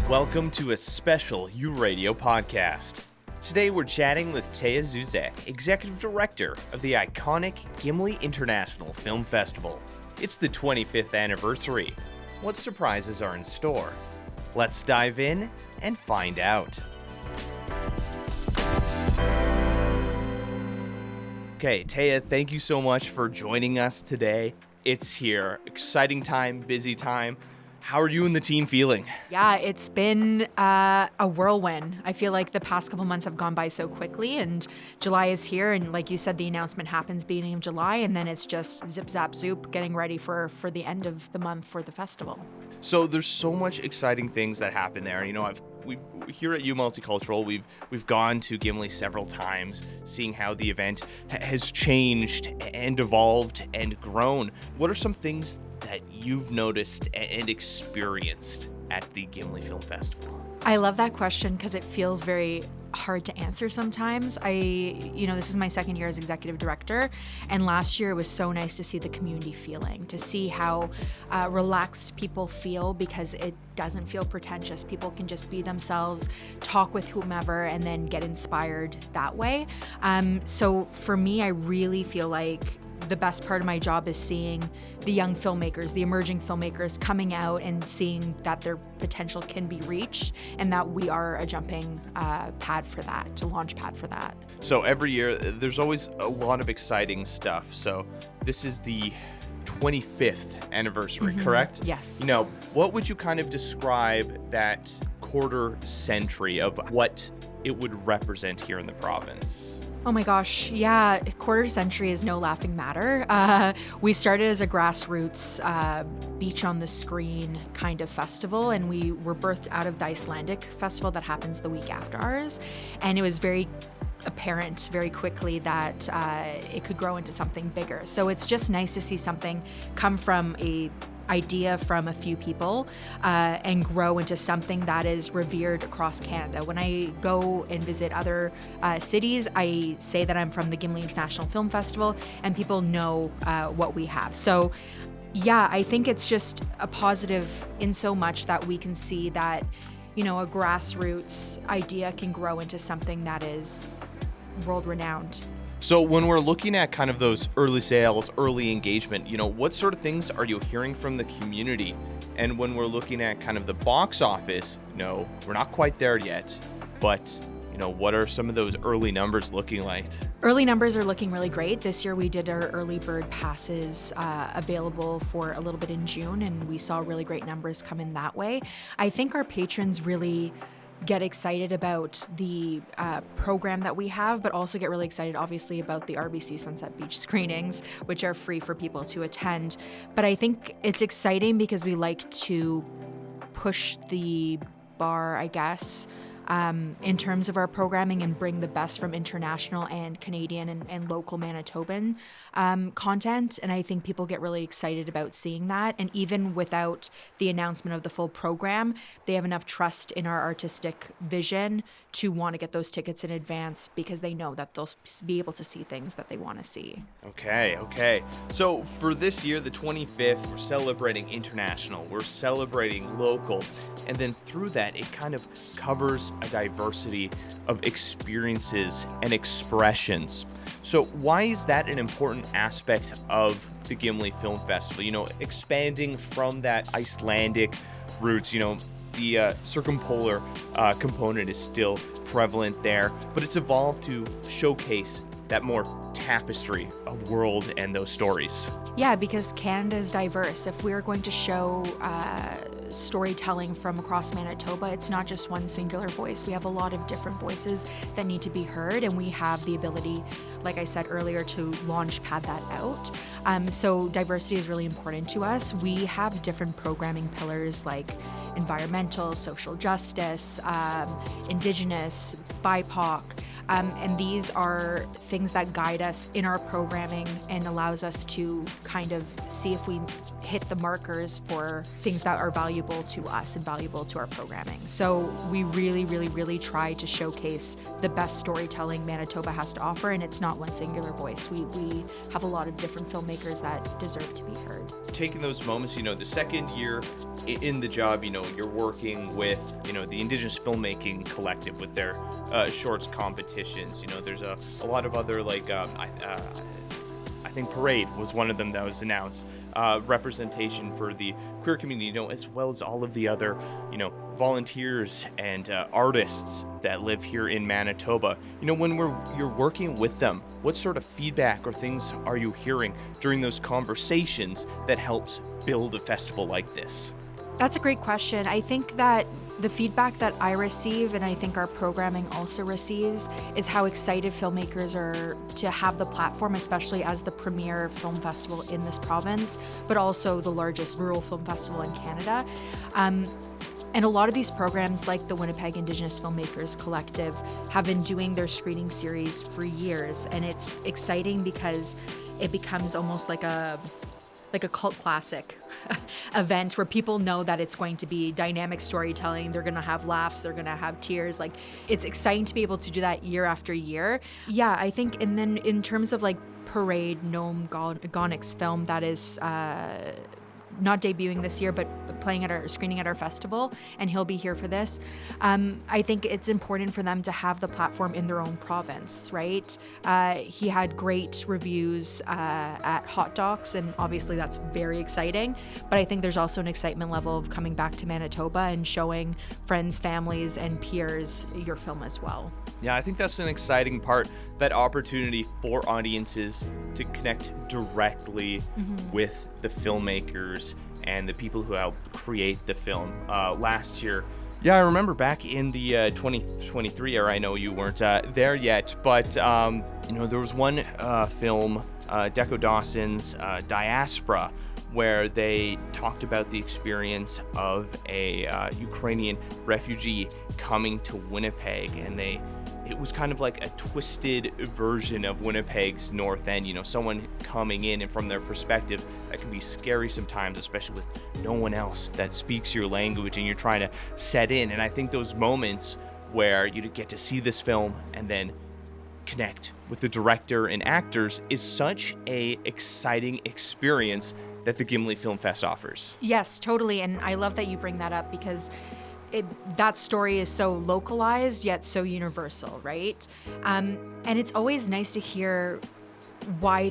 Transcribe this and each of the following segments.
Welcome to a special U-Radio podcast. Today we're chatting with Teya Zuzek, Executive Director of the iconic Gimli International Film Festival. It's the 25th anniversary. What surprises are in store? Let's dive in and find out. Okay, Teya, thank you so much for joining us today. It's here. Exciting time, busy time. How are you and the team feeling? Yeah, it's been a whirlwind. I feel like the past couple months have gone by so quickly, and July is here. And like you said, the announcement happens beginning of July, and then it's just zip, zap, zoop, getting ready for the end of the month for the festival. So there's so much exciting things that happen there. You know, we here at Multicultural, we've gone to Gimli several times, seeing how the event has changed and evolved and grown. What are some things that you've noticed and experienced at the Gimli Film Festival? I love that question because it feels very hard to answer sometimes. This is my second year as executive director, and last year it was so nice to see the community feeling, to see how relaxed people feel because it doesn't feel pretentious. People can just be themselves, talk with whomever, and then get inspired that way. So for me, I really feel like the best part of my job is seeing the young filmmakers, the emerging filmmakers coming out and seeing that their potential can be reached and that we are a jumping pad for that, a launch pad for that. So every year, there's always a lot of exciting stuff. So this is the 25th anniversary, correct? Yes. Now, what would you kind of describe that quarter century of what it would represent here in the province? Oh my gosh, yeah, quarter century is no laughing matter. We started as a grassroots beach on the screen kind of festival, and we were birthed out of the Icelandic festival that happens the week after ours. And it was very apparent very quickly that it could grow into something bigger. So it's just nice to see something come from a idea from a few people and grow into something that is revered across Canada. When I go and visit other cities, I say that I'm from the Gimli International Film Festival, and people know what we have. So yeah, I think it's just a positive in so much that we can see that, you know, a grassroots idea can grow into something that is world-renowned. So when we're looking at kind of those early sales, early engagement, you know, what sort of things are you hearing from the community? And when we're looking at kind of the box office, you know, we're not quite there yet, but, you know, what are some of those early numbers looking like? Early numbers are looking really great. This year we did our early bird passes available for a little bit in June, and we saw really great numbers come in that way. I think our patrons really get excited about the program that we have, but also get really excited, obviously, about the RBC Sunset Beach screenings, which are free for people to attend. But I think it's exciting because we like to push the bar, I guess, in terms of our programming and bring the best from international and Canadian and local Manitoban content. And I think people get really excited about seeing that. And even without the announcement of the full program, they have enough trust in our artistic vision to want to get those tickets in advance because they know that they'll be able to see things that they want to see. Okay. So for this year, the 25th, we're celebrating international, we're celebrating local, and then through that, it kind of covers a diversity of experiences and expressions. So why is that an important aspect of the Gimli Film Festival? You know, expanding from that Icelandic roots, you know, the circumpolar component is still prevalent there, but it's evolved to showcase that more tapestry of world and those stories. Yeah, because Canada is diverse. If we're going to show storytelling from across Manitoba, it's not just one singular voice. We have a lot of different voices that need to be heard, and we have the ability, like I said earlier, to launch pad that out. So diversity is really important to us. We have different programming pillars like environmental, social justice, Indigenous, BIPOC, and these are things that guide us in our programming and allows us to kind of see if we hit the markers for things that are valuable to us and valuable to our programming. So we really try to showcase the best storytelling Manitoba has to offer, and it's not one singular voice. We have a lot of different filmmakers that deserve to be heard. Taking those moments, you know, the second year in the job, you know, you're working with, the Indigenous Filmmaking Collective with their shorts competitions. There's a lot of other, like, I think Parade was one of them that was announced. Representation for the queer community, as well as all of the other, volunteers and artists that live here in Manitoba. When you're working with them, what sort of feedback or things are you hearing during those conversations that helps build a festival like this? That's a great question. I think that the feedback that I receive, and I think our programming also receives, is how excited filmmakers are to have the platform, especially as the premier film festival in this province, but also the largest rural film festival in Canada. And a lot of these programs, like the Winnipeg Indigenous Filmmakers Collective, have been doing their screening series for years. And it's exciting because it becomes almost like a cult classic event where people know that it's going to be dynamic storytelling. They're going to have laughs. They're going to have tears. Like, it's exciting to be able to do that year after year. Yeah, I think, and then in terms of like Parade, Noam Gonic's film that is not debuting this year, but screening at our festival, and he'll be here for this. I think it's important for them to have the platform in their own province, right? He had great reviews at Hot Docs, and obviously that's very exciting. But I think there's also an excitement level of coming back to Manitoba and showing friends, families, and peers your film as well. Yeah, I think that's an exciting part, that opportunity for audiences to connect directly with the filmmakers and the people who helped create the film. Last year, I remember back in the 2023 era, I know you weren't there yet, but there was one film, Deco Dawson's Diaspora, where they talked about the experience of a Ukrainian refugee coming to Winnipeg, and it was kind of like a twisted version of Winnipeg's North End, someone coming in, and from their perspective, that can be scary sometimes, especially with no one else that speaks your language and you're trying to set in. And I think those moments where you get to see this film and then connect with the director and actors is such a exciting experience that the Gimli Film Fest offers. Yes, totally. And I love that you bring that up, because that story is so localized yet so universal, right? And it's always nice to hear why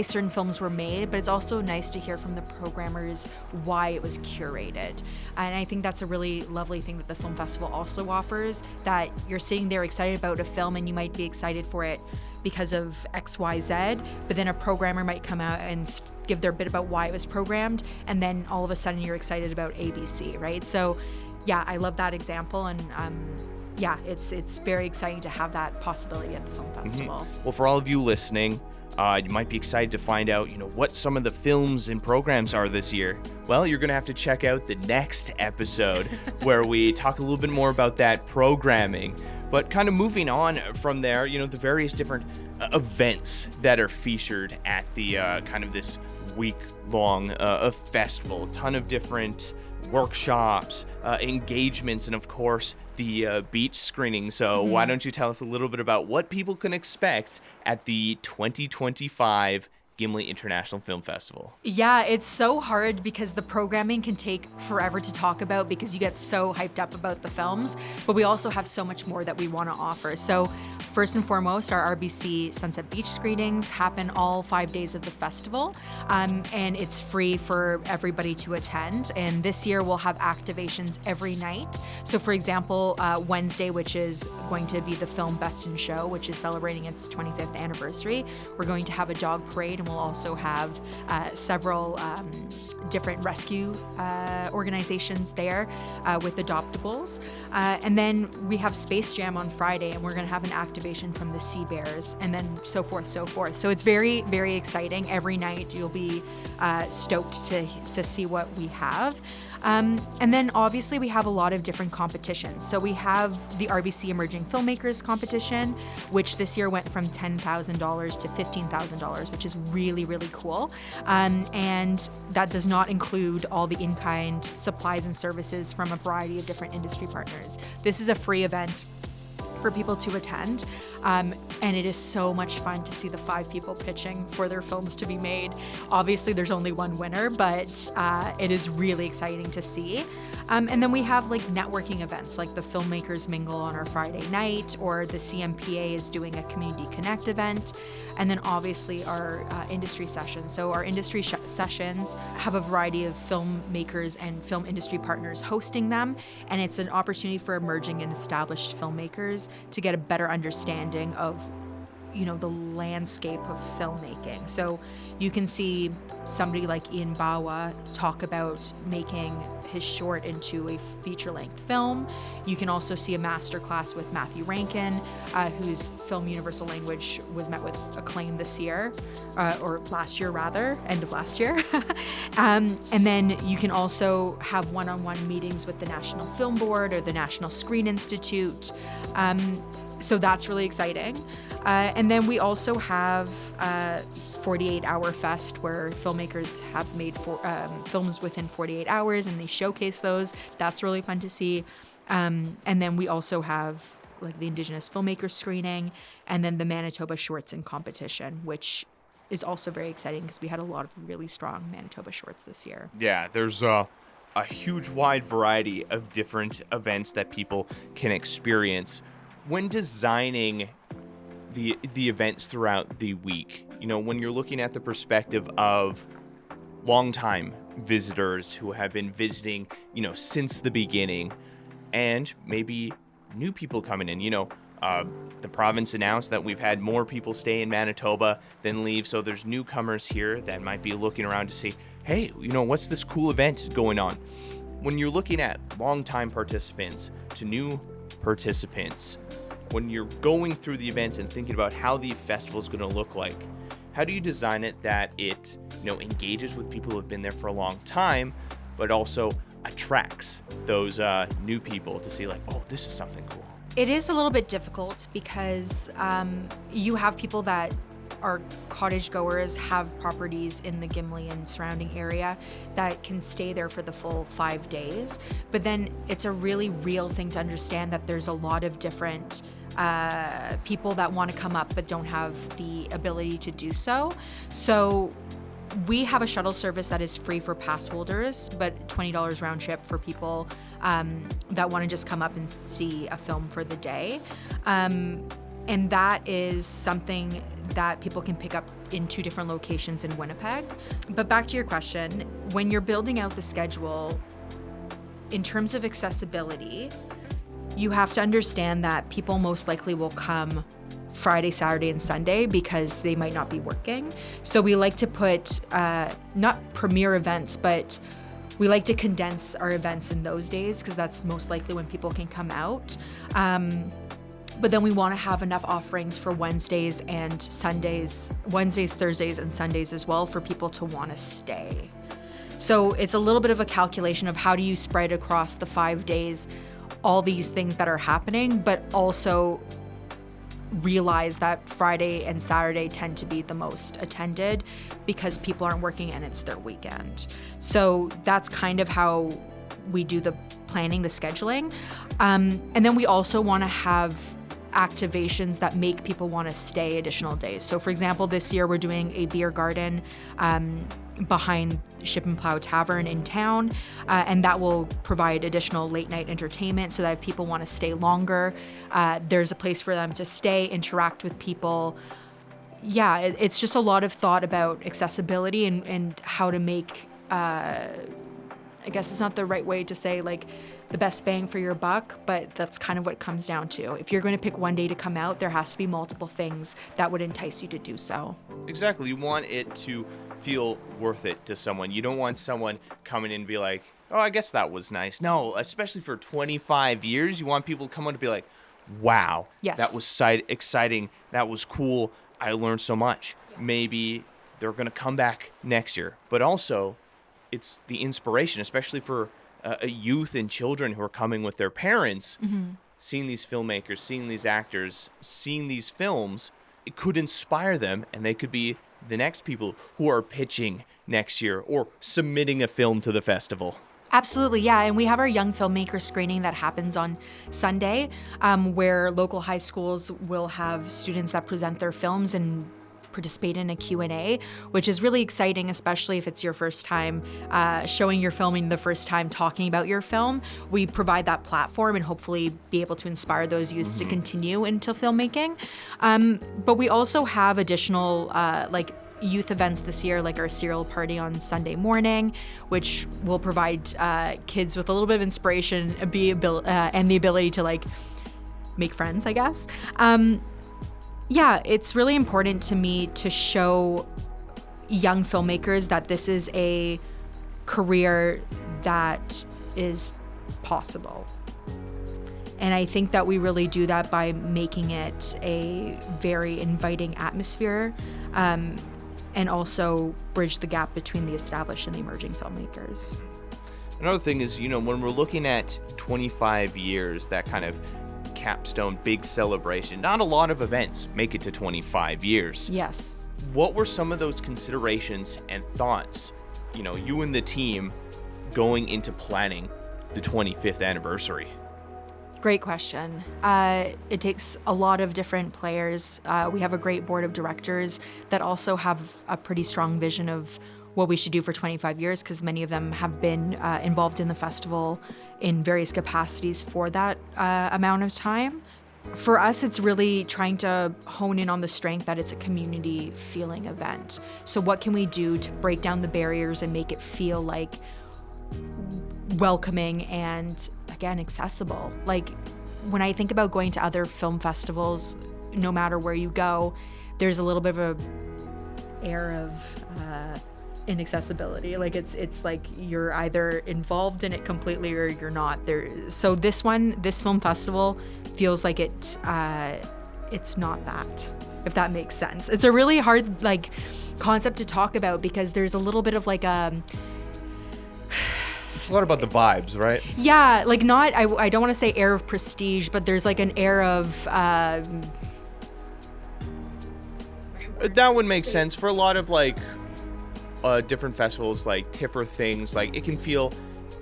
certain films were made, but it's also nice to hear from the programmers why it was curated. And I think that's a really lovely thing that the film festival also offers, that you're sitting there excited about a film and you might be excited for it because of XYZ, but then a programmer might come out and give their bit about why it was programmed, and then all of a sudden you're excited about ABC, right? So yeah, I love that example, and it's very exciting to have that possibility at the film festival. Well, for all of you listening, you might be excited to find out, what some of the films and programs are this year. Well, you're going to have to check out the next episode where we talk a little bit more about that programming. But kind of moving on from there, the various different events that are featured at the kind of this week-long festival. A ton of different workshops, engagements, and of course, the beach screening. So why don't you tell us a little bit about what people can expect at the 2025 Gimli International Film Festival? Yeah, it's so hard because the programming can take forever to talk about because you get so hyped up about the films, but we also have so much more that we want to offer. So first and foremost, our RBC Sunset Beach screenings happen all 5 days of the festival, and it's free for everybody to attend. And this year we'll have activations every night. So for example, Wednesday, which is going to be the film Best in Show, which is celebrating its 25th anniversary, we're going to have a dog parade, and we'll also have several different rescue organizations there with adoptables. And then we have Space Jam on Friday, and we're going to have an activation from the Sea Bears, and then so forth, so forth. So it's very, very exciting. Every night you'll be stoked to see what we have. And then obviously we have a lot of different competitions. So we have the RBC Emerging Filmmakers competition, which this year went from $10,000 to $15,000, which is really, really cool. And that does not include all the in-kind supplies and services from a variety of different industry partners. This is a free event for people to attend. And it is so much fun to see the 5 people pitching for their films to be made. Obviously, there's only one winner, but it is really exciting to see. And then we have like networking events like the Filmmakers Mingle on our Friday night, or the CMPA is doing a Community Connect event. And then obviously our industry sessions. So our industry sessions have a variety of filmmakers and film industry partners hosting them. And it's an opportunity for emerging and established filmmakers to get a better understanding of, you know, the landscape of filmmaking. So you can see somebody like Ian Bawa talk about making his short into a feature-length film. You can also see a masterclass with Matthew Rankin, whose film Universal Language was met with acclaim this year, or last year rather, end of last year. And then you can also have one-on-one meetings with the National Film Board or the National Screen Institute. So that's really exciting. And then we also have 48-Hour Fest, where filmmakers have made films within 48 hours and they showcase those. That's really fun to see. And then we also have like the Indigenous filmmaker screening, and then the Manitoba Shorts in competition, which is also very exciting because we had a lot of really strong Manitoba shorts this year. Yeah, there's a huge wide variety of different events that people can experience. When designing the events throughout the week, you know, when you're looking at the perspective of longtime visitors who have been visiting, you know, since the beginning, and maybe new people coming in, you know, the province announced that we've had more people stay in Manitoba than leave, so there's newcomers here that might be looking around to see, hey, you know, what's this cool event going on? When you're looking at longtime participants to new participants, when you're going through the events and thinking about how the festival is going to look like, how do you design it that it, you know, engages with people who have been there for a long time, but also attracts those new people to see like, oh, this is something cool? It is a little bit difficult because you have people that are cottage goers, have properties in the Gimli and surrounding area that can stay there for the full 5 days. But then it's a really real thing to understand that there's a lot of different people that want to come up but don't have the ability to do so. So we have a shuttle service that is free for pass holders, but $20 round trip for people that want to just come up and see a film for the day. And that is something that people can pick up in 2 different locations in Winnipeg. But back to your question, when you're building out the schedule, in terms of accessibility, you have to understand that people most likely will come Friday, Saturday, and Sunday because they might not be working. So we like to put, not premier events, but we like to condense our events in those days because that's most likely when people can come out. But then we want to have enough offerings for Wednesdays, Thursdays, and Sundays as well for people to want to stay. So it's a little bit of a calculation of how do you spread across the 5 days all these things that are happening, but also realize that Friday and Saturday tend to be the most attended because people aren't working and it's their weekend. So that's kind of how we do the planning, the scheduling. And then we also want to have activations that make people want to stay additional days. So for example, this year we're doing a beer garden behind Ship and Plow Tavern in town, and that will provide additional late night entertainment so that if people want to stay longer, there's a place for them to stay, interact with people. Yeah, it's just a lot of thought about accessibility and how to make, I guess it's not the right way to say like the best bang for your buck, but that's kind of what it comes down to. If you're going to pick one day to come out, there has to be multiple things that would entice you to do so. Exactly. You want it to feel worth it to someone. You don't want someone coming in and be like, oh, I guess that was nice. No, especially for 25 years, you want people to come on to be like, wow, yes, that was exciting. That was cool. I learned so much. Yeah. Maybe they're going to come back next year. But also, it's the inspiration, especially for a youth and children who are coming with their parents, seeing these filmmakers, seeing these actors, seeing these films. It could inspire them, and they could be the next people who are pitching next year or submitting a film to the festival. Absolutely, yeah. And we have our young filmmaker screening that happens on Sunday, where local high schools will have students that present their films and participate in a Q&A, which is really exciting, especially if it's your first time showing your filming, the first time talking about your film. We provide that platform and hopefully be able to inspire those youths to continue into filmmaking. But we also have additional youth events this year, like our cereal party on Sunday morning, which will provide kids with a little bit of inspiration and the ability to like make friends, I guess. Yeah, it's really important to me to show young filmmakers that this is a career that is possible. And I think that we really do that by making it a very inviting atmosphere, and also bridge the gap between the established and the emerging filmmakers. Another thing is, when we're looking at 25 years, that kind of capstone big celebration, not a lot of events make it to 25 years. Yes. What were some of those considerations and thoughts, you and the team going into planning the 25th anniversary? Great question. It takes a lot of different players. We have a great board of directors that also have a pretty strong vision of what we should do for 25 years, because many of them have been involved in the festival in various capacities for that amount of time. For us, it's really trying to hone in on the strength that it's a community feeling event. So what can we do to break down the barriers and make it feel like welcoming and, again, accessible? Like, when I think about going to other film festivals, no matter where you go, there's a little bit of a air of inaccessibility. Like it's like you're either involved in it completely or you're not there. So this film festival feels like it's not that, if that makes sense. It's a really hard concept to talk about, because there's a little bit of it's a lot about the vibes, right? Yeah, I don't want to say air of prestige, but there's an air of that would make sense for a lot of different festivals, like TIFF things. It can feel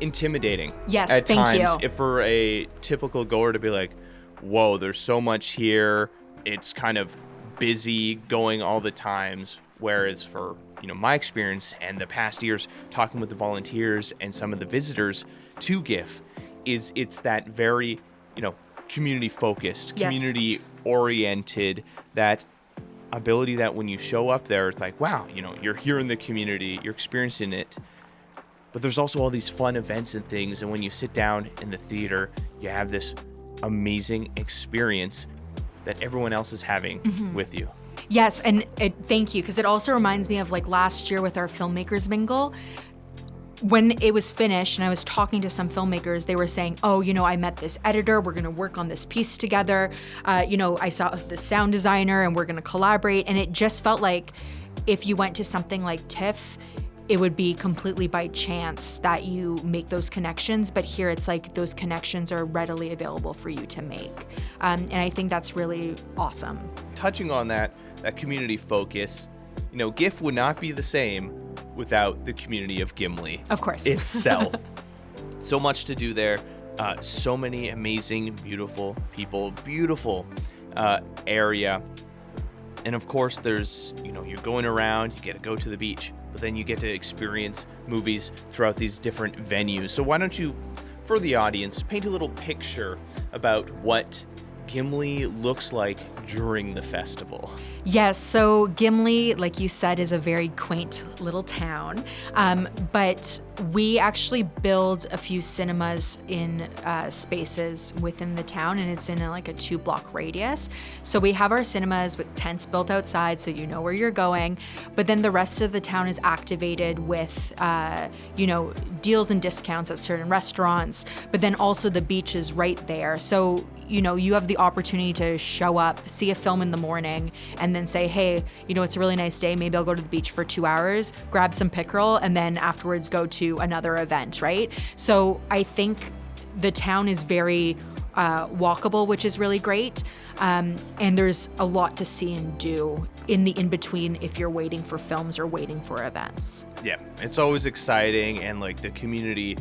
intimidating. Yes, at thank times, you. If for a typical goer to be like, whoa, there's so much here. It's kind of busy going all the times. Whereas for my experience and the past years talking with the volunteers and some of the visitors to GIFF, it's that very community focused, Yes. community oriented, that ability that when you show up there, it's like, wow, you're here in the community, you're experiencing it. But there's also all these fun events and things, and when you sit down in the theater, you have this amazing experience that everyone else is having with you. Yes, and thank you, because it also reminds me of last year with our filmmakers mingle. When it was finished and I was talking to some filmmakers, they were saying, oh, I met this editor, we're gonna work on this piece together. I saw the sound designer and we're gonna collaborate. And it just felt like if you went to something like TIFF, it would be completely by chance that you make those connections. But here it's like those connections are readily available for you to make. And I think that's really awesome. Touching on that community focus, GIFF would not be the same without the community of Gimli. Of course. Itself. So much to do there. So many amazing, beautiful people, beautiful area. And of course, there's, you're going around, you get to go to the beach, but then you get to experience movies throughout these different venues. So why don't you, for the audience, paint a little picture about what Gimli looks like during the festival? Yes, so Gimli, like you said, is a very quaint little town, but we actually build a few cinemas in spaces within the town, and it's in a 2-block radius. So we have our cinemas with tents built outside, so you know where you're going, but then the rest of the town is activated with, deals and discounts at certain restaurants, but then also the beach is right there. So you have the opportunity to show up, see a film in the morning, and then say, hey, it's a really nice day. Maybe I'll go to the beach for 2 hours, grab some pickerel, and then afterwards go to another event, right? So I think the town is very walkable, which is really great. And there's a lot to see and do in the in-between if you're waiting for films or waiting for events. Yeah, it's always exciting, and like the community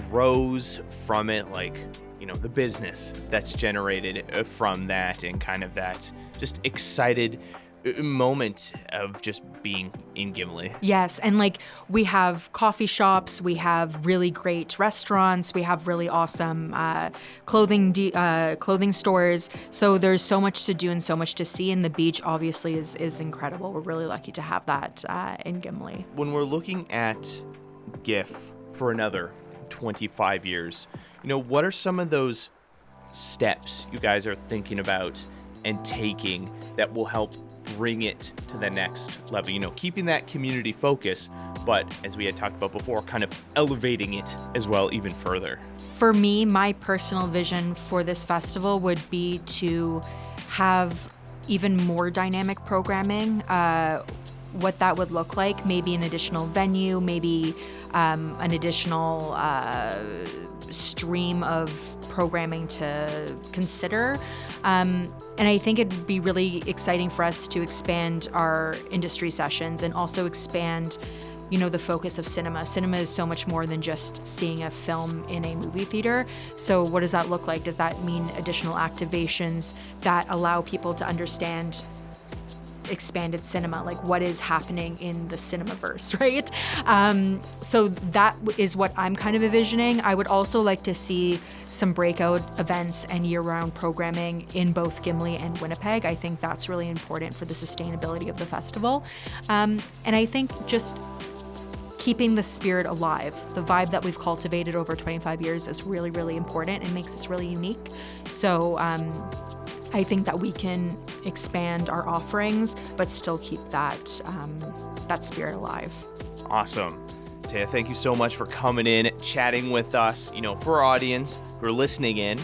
grows from it, like, you know, the business that's generated from that, and kind of that just excited moment of just being in Gimli. Yes, and like we have coffee shops, we have really great restaurants, we have really awesome clothing stores. So there's so much to do and so much to see, and the beach obviously is incredible. We're really lucky to have that in Gimli. When we're looking at GIFF for another 25 years, you know, what are some of those steps you guys are thinking about and taking that will help bring it to the next level? You know, keeping that community focus, but as we had talked about before, kind of elevating it as well even further. For me, my personal vision for this festival would be to have even more dynamic programming. What that would look like, maybe an additional venue, maybe an additional stream of programming to consider. And I think it'd be really exciting for us to expand our industry sessions and also expand, you know, the focus of cinema. Cinema is so much more than just seeing a film in a movie theater. So what does that look like? Does that mean additional activations that allow people to understand expanded cinema, like what is happening in the cinemaverse, right? So that is what I'm kind of envisioning. I would also like to see some breakout events and year-round programming in both Gimli and Winnipeg. I think that's really important for the sustainability of the festival. And I think just keeping the spirit alive, the vibe that we've cultivated over 25 years is really, really important and makes us really unique. So I think that we can expand our offerings, but still keep that spirit alive. Awesome. Teya, thank you so much for coming in, chatting with us. You know, for our audience who are listening in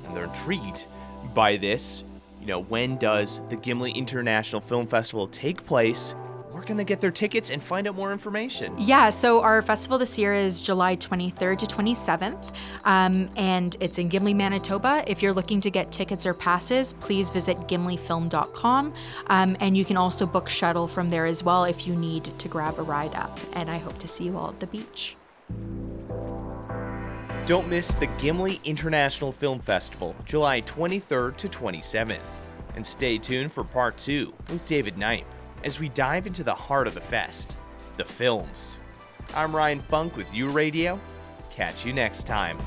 and they're intrigued by this, you know, when does the Gimli International Film Festival take place? Where can they get their tickets and find out more information? Yeah, so our festival this year is July 23rd to 27th, and it's in Gimli, Manitoba. If you're looking to get tickets or passes, please visit gimlifilm.com, and you can also book shuttle from there as well if you need to grab a ride up, and I hope to see you all at the beach. Don't miss the Gimli International Film Festival, July 23rd to 27th. And stay tuned for part 2 with David Knipe, as we dive into the heart of the fest, the films. I'm Ryan Funk with U Radio. Catch you next time.